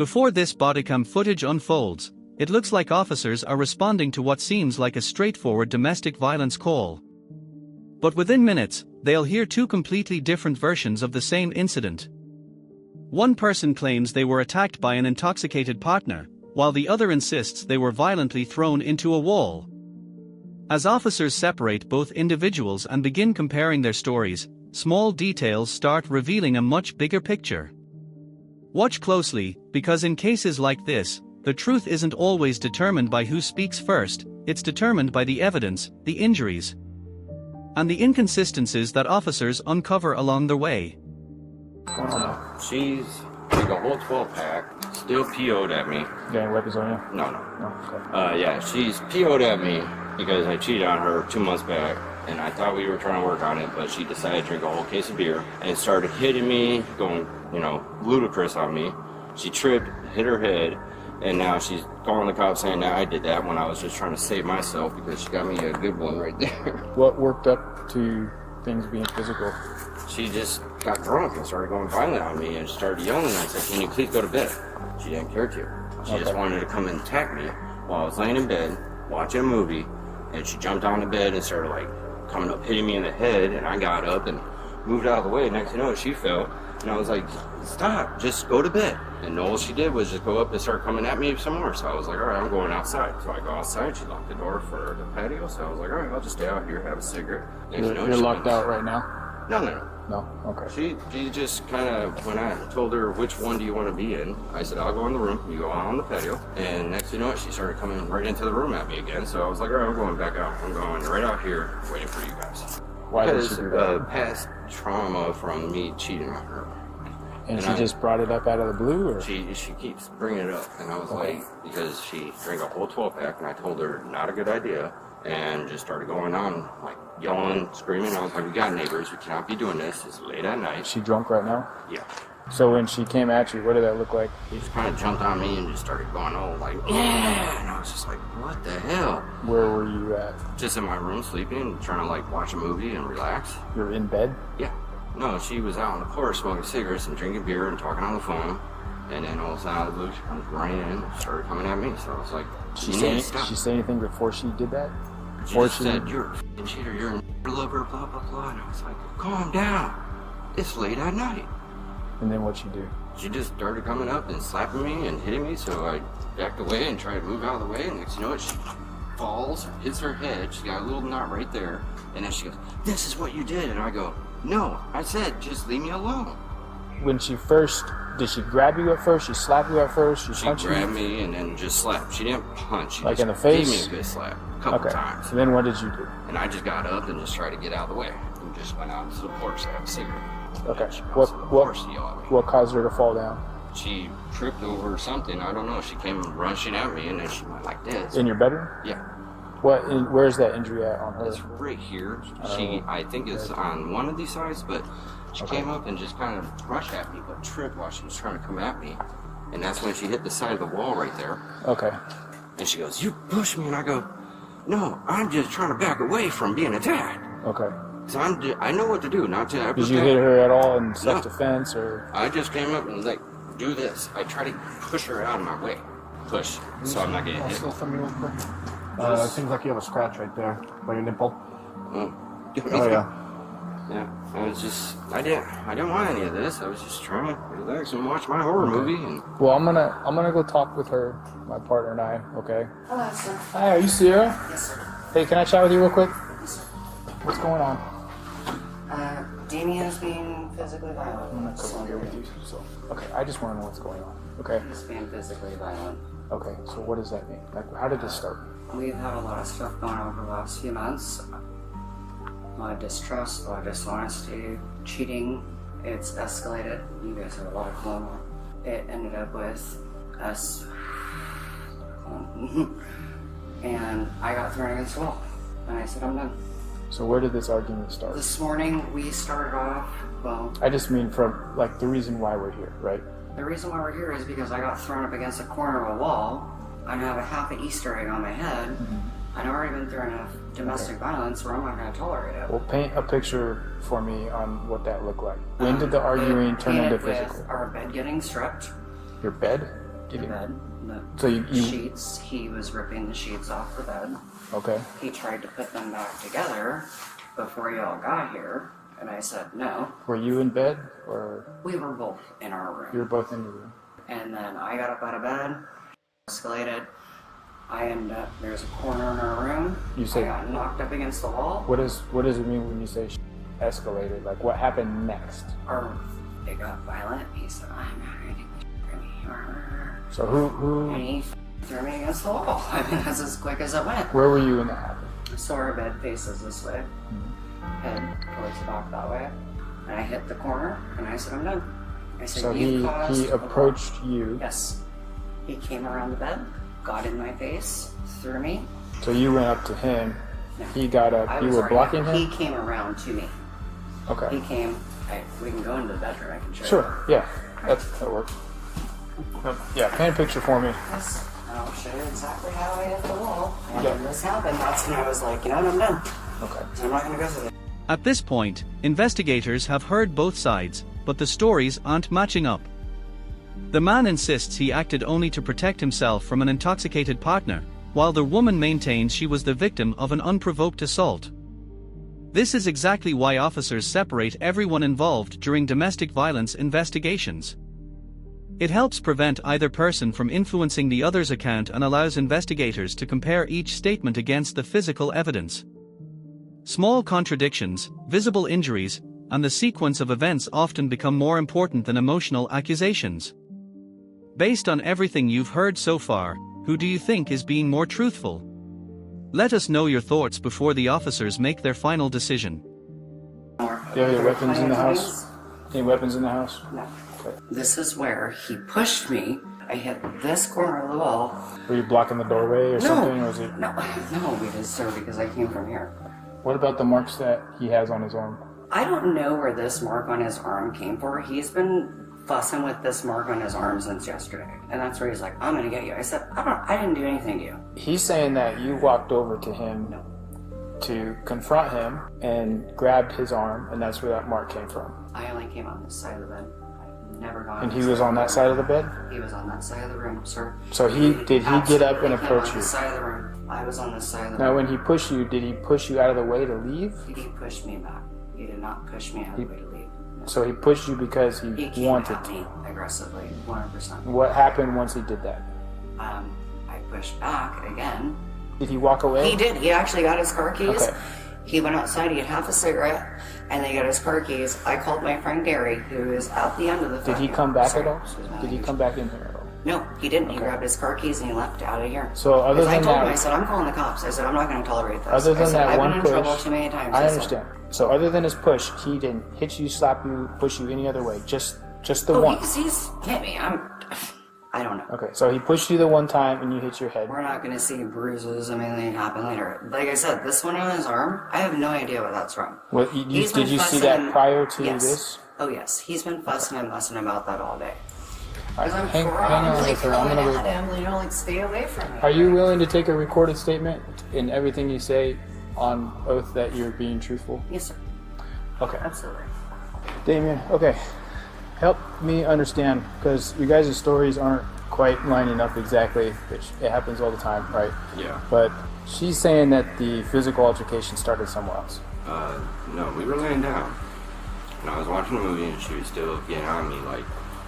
Before this bodycam footage unfolds, it looks like officers are responding to what seems like a straightforward domestic violence call. But within minutes, they'll hear two completely different versions of the same incident. One person claims they were attacked by an intoxicated partner, while the other insists they were violently thrown into a wall. As officers separate both individuals and begin comparing their stories, small details start revealing a much bigger picture. Watch closely, because in cases like this, the truth isn't always determined by who speaks first, it's determined by the evidence, the injuries, and the inconsistencies that officers uncover along the way. She's like a whole 12-pack, still PO'd at me. You got any weapons on you? No. Okay. Yeah, she's PO'd at me because I cheated on her 2 months back, and I thought we were trying to work on it, but she decided to drink a whole case of beer and started hitting me, going, ludicrous on me. She tripped, hit her head, and now she's calling the cops saying that I did that when I was just trying to save myself because she got me a good one right there. What worked up to things being physical? She just got drunk and started going violent on me and started yelling. I said, "Can you please go to bed?" She didn't care to. She just wanted to come and attack me while I was laying in bed, watching a movie, and she jumped on the bed and started coming up, hitting me in the head, and I got up and moved out of the way. Next thing you know, she fell, and I was like, "Stop, just go to bed." And all she did was just go up and start coming at me some more. So I was like, all right, I'm going outside. So I go outside. She locked the door for the patio. So I was like, all right, I'll just stay out here, have a cigarette. You're locked out right now? No. Okay. She just kind of, when I told her which one do you want to be in, I said, I'll go in the room. You go out on the patio. And next thing you know, she started coming right into the room at me again. So I was like, all right, I'm going back out. I'm going right out here waiting for you guys. Why did she do that? Past trauma from me cheating on her. And she just brought it up out of the blue, or? She keeps bringing it up, and I was like, because she drank a whole 12-pack, and I told her not a good idea, and just started going on, yelling, screaming. I was like, we got neighbors, we cannot be doing this, it's late at night. Is she drunk right now? Yeah. So when she came at you, what did that look like? She just kind of jumped on me and just started going, yeah, and I was just like, what the hell? Where were you at? Just in my room sleeping, trying to watch a movie and relax. You're in bed? Yeah. No, she was out on the porch smoking cigarettes and drinking beer and talking on the phone. And then all of a sudden out of the blue, she comes running in and started coming at me. So I was like, Did she say anything before she did that? She just said, you're a f***ing cheater, you're a lover, blah, blah, blah. And I was like, calm down. It's late at night. And then what'd she do? She just started coming up and slapping me and hitting me. So I backed away and tried to move out of the way. And next you know it, she falls, hits her head. She got a little knot right there. And then she goes, this is what you did. And I go, no, I said, just leave me alone. When she first, did she grab you at first? She slapped you at first? She punched you? She grabbed me and then just slapped. She didn't punch. She in the just face? gave me a good slap a couple times. So then what did you do? And I just got up and just tried to get out of the way. And just went out to the porch to have a cigarette. Okay. What caused her to fall down? She tripped over something. I don't know. She came rushing at me and then she went like this. In your bedroom? Yeah. Where's that injury at on her? It's right here. I think it's on one of these sides, but she came up and just kind of rushed at me, but tripped while she was trying to come at me. And that's when she hit the side of the wall right there. Okay. And she goes, you pushed me. And I go, no, I'm just trying to back away from being attacked. Okay. So I know what to do, not to... Did you hit her at all in self-defense, or...? I just came up and do this. I try to push her out of my way. Push, so I'm not getting hit. It seems like you have a scratch right there by your nipple. Oh yeah. Yeah, I didn't want any of this. I was just trying to relax and watch my horror movie. And well, I'm gonna go talk with her, my partner and I. Okay. Hello, sir. Hi, are you Sierra? Yes, sir. Hey, can I chat with you real quick? Yes, sir. What's going on? Damien's being physically violent. I'm gonna come over here with you. So, okay, I just want to know what's going on. Okay. He's being physically violent. Okay. So what does that mean? How did this start? We've had a lot of stuff going on over the last few months. A lot of distrust, a lot of dishonesty, cheating. It's escalated. You guys have a lot of fun. It ended up with us. And I got thrown against the wall. And I said, I'm done. So where did this argument start? This morning we started off, I just mean from, the reason why we're here, right? The reason why we're here is because I got thrown up against the corner of a wall. I have a half an Easter egg on my head. I've already been through enough domestic violence where I'm not going to tolerate it. Well, paint a picture for me on what that looked like. When did the arguing turn into physical? Our bed getting stripped. Your bed? to the bed. The So you sheets, he was ripping the sheets off the bed. okay? He tried to put them back together before y'all got here, and I said no. Were you in bed or We were both in our room. you were both in your room? And then I got up out of bed, escalated. I ended up, there's a corner in our room. You said- I got knocked up against the wall. What does it mean when you say escalated? Like what happened next? Or it got violent. He said, I'm not going to take this from you. So who And he threw me against the wall. I mean, that's as quick as it went. where were you when that happened? So our bed faces this way, head towards the back that way. And I hit the corner, and I said, I'm done. I said, So you caused he a approached you. Yes. He came around the bed, got in my face, threw me. So you went up to him. No. He got up. I You was were already- blocking him? He came around to me. Okay. He came. We can go into the bedroom. I can show you. Sure. Yeah. That works. Yeah. Paint a picture for me. Yes. I'll show you exactly how I hit the wall. And Yeah. when this happened, that's when I was like, you know what, I'm done. Okay. I'm not going to go through this. At this point, investigators have heard both sides, but the stories aren't matching up. The man insists he acted only to protect himself from an intoxicated partner, while the woman maintains she was the victim of an unprovoked assault. This is exactly why officers separate everyone involved during domestic violence investigations. It helps prevent either person from influencing the other's account and allows investigators to compare each statement against the physical evidence. Small contradictions, visible injuries, and the sequence of events often become more important than emotional accusations. Based on everything you've heard so far, who do you think is being more truthful? Let us know your thoughts before the officers make their final decision. Do you have any weapons in the house? Any weapons in the house? No. This is where he pushed me. I hit this corner of the wall. Were you blocking the doorway or something? Or was it? No, we did, sir, because I came from here. What about the marks that he has on his arm? I don't know where this mark on his arm came from. He's been fussing with this mark on his arm since yesterday. And that's where he's like, I'm gonna get you. I said, I didn't do anything to you. He's saying that you walked over to him to confront him and grabbed his arm, and that's where that mark came from. I only came on this side of the bed. I've never gone And this he was side on of the that side of the bed? He was on that side of the room, sir. So did he get up and Absolutely approach came on you? this side of the room. I was on this side of the Now room. when he pushed you, did he push you out of the way to leave? He pushed me back. He did not push me out of the way to leave. No. So he pushed you because He he came wanted at to. me aggressively, 100%. What happened once he did that? I pushed back again. Did he walk away? He did. He actually got his car keys. Okay. He went outside. He had half a cigarette, and then he got his car keys. I called my friend Gary, who is out the end of the. Did he fucking- come back Sorry, at all? excuse my Did he language. come back in here at all? No, he didn't. He grabbed his car keys and he left out of here. So other Because I than told him, I that, said, I'm calling the cops. I said, I'm not going to tolerate this. other I than said, that I've one been in push, trouble too many times. I said, understand. So other than his push, he didn't hit you, slap you, push you any other way. Just the Oh, one. he's hit me. I don't know. Okay, so he pushed you the one time and you hit your head. We're not going to see bruises. I mean, they happen later. Like I said, this one on his arm, I have no idea what that's from. What, He's been did you see fussing that and- prior to Yes. this? Oh, yes. He's been fussing and fussing about that all day. All right, I'm hang on like, with her. I'm gonna. at him, you know, like, stay away from me. Are you willing to take a recorded statement in everything you say on oath that you're being truthful? Yes, sir. Okay. Absolutely. Damien, okay. Help me understand, because you guys' stories aren't quite lining up exactly, which it happens all the time, right? Yeah. But she's saying that the physical altercation started somewhere else. No, we were laying down. And I was watching a movie and she was still getting on me like,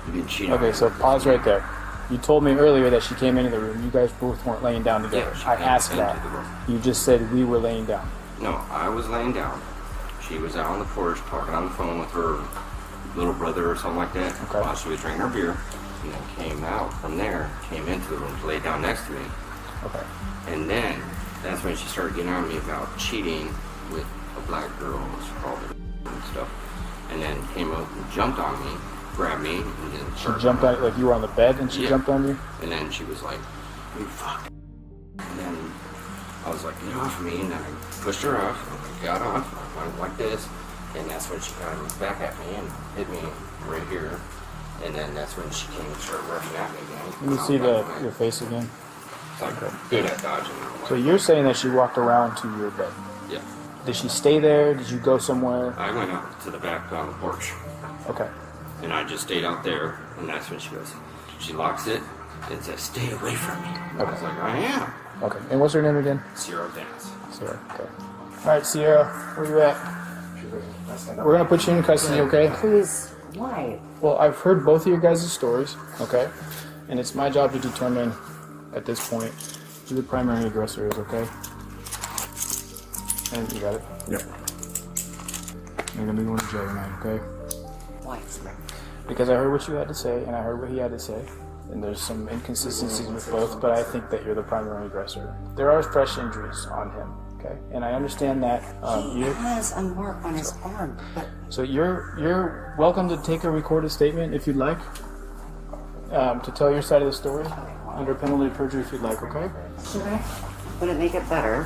you've been cheating on me. Okay, so pause right there. You told me earlier that she came into the room. You guys both weren't laying down together. Yeah, she I came asked into that. the room. You just said we were laying down. No, I was laying down. She was out on the porch talking on the phone with her little brother or something like that Okay. while she was drinking her beer. And then came out from there, came into the room to lay down next to me. Okay. And then that's when she started getting on me about cheating with a black girl, she called it and stuff. And then came up and jumped on me, grabbed me, and then She started- jumped out, like you were on the bed and she Yeah. jumped on you? And then she was like, you fuck. And then I was like, get off me. And then I pushed her off. I got off. I went like this. And that's when she kind of back at me and hit me right here. And then that's when she came and started rushing at me again. Let me see your face again. It's like good at dodging. So you're saying that she walked around to your bed. Yeah. Did she stay there? Did you go somewhere? I went out to the back on the porch. Okay. And I just stayed out there. And that's when she goes, she locks it. It said, stay away from me. I Okay. was like, I am. Okay. And what's her name again? Zero Dance. Sierra. Okay. All right, Sierra, where you at? We're gonna put you in custody, okay? Please. Why? Well, I've heard both of your guys' stories, okay? And it's my job to determine, at this point, who the primary aggressor is, okay? And you got it? Yep. You're gonna be going to jail tonight, okay? Why? Because I heard what you had to say, and I heard what he had to say. And there's some inconsistencies with both, but I think that you're the primary aggressor. There are fresh injuries on him, okay? And I understand that He has a mark on his arm. But So you're welcome to take a recorded statement if you'd like, to tell your side of the story under penalty of perjury if you'd like. Okay. should I? Would it make it better?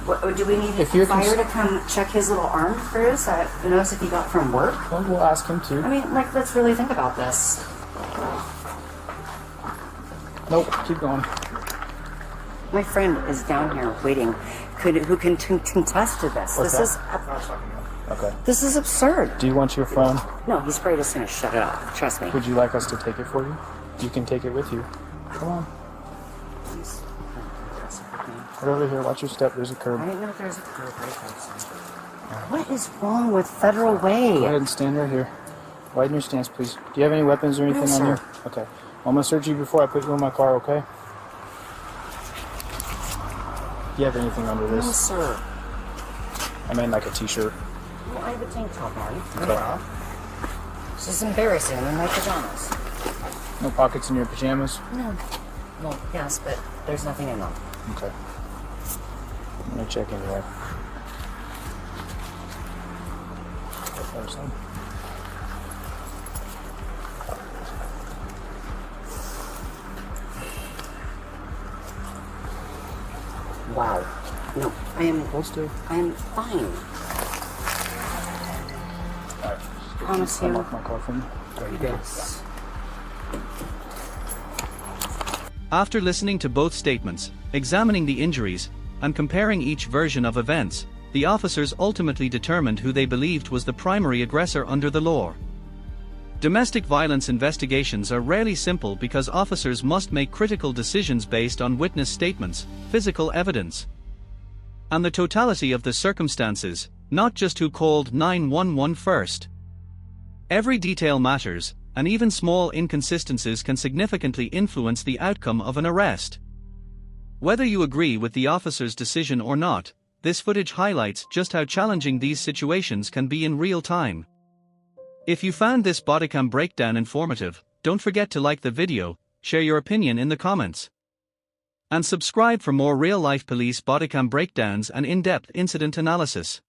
What, do we need If a you're fire to come check his little arm bruise? Who knows if he got from work? Well, we'll ask him to. I mean, like, let's really think about this. Nope. Keep going. My friend is down here waiting. Who can contest to this? What's This that? Okay. this is absurd. Do you want your phone? No, he's afraid it's gonna shut it off. Trust me. Would you like us to take it for you? You can take it with you. Come on. Please. Right over here. Watch your step. There's a curb. I didn't know there's a curb right outside. What is wrong with Federal Way? Go ahead and stand right here. Widen your stance, please. Do you have any weapons or anything on sir. you? Okay. I'm gonna search you before I put you in my car. Okay. Do you have anything under No, this? sir. I meant like a t-shirt. Well, I have a tank top on. Okay. This is embarrassing. I'm in my pajamas. No pockets in your pajamas? No. Well, yes, but there's nothing in them. Okay. I'm gonna check anyway. Wow. No, I am. Hold still. I am fine. Alright. Promise I'll you. mark my car for you. Yes. After listening to both statements, examining the injuries, and comparing each version of events, the officers ultimately determined who they believed was the primary aggressor under the law. Domestic violence investigations are rarely simple because officers must make critical decisions based on witness statements, physical evidence, and the totality of the circumstances, not just who called 911 first. Every detail matters, and even small inconsistencies can significantly influence the outcome of an arrest. Whether you agree with the officer's decision or not, this footage highlights just how challenging these situations can be in real time. If you found this bodycam breakdown informative, don't forget to like the video, share your opinion in the comments, and subscribe for more real-life police bodycam breakdowns and in-depth incident analysis.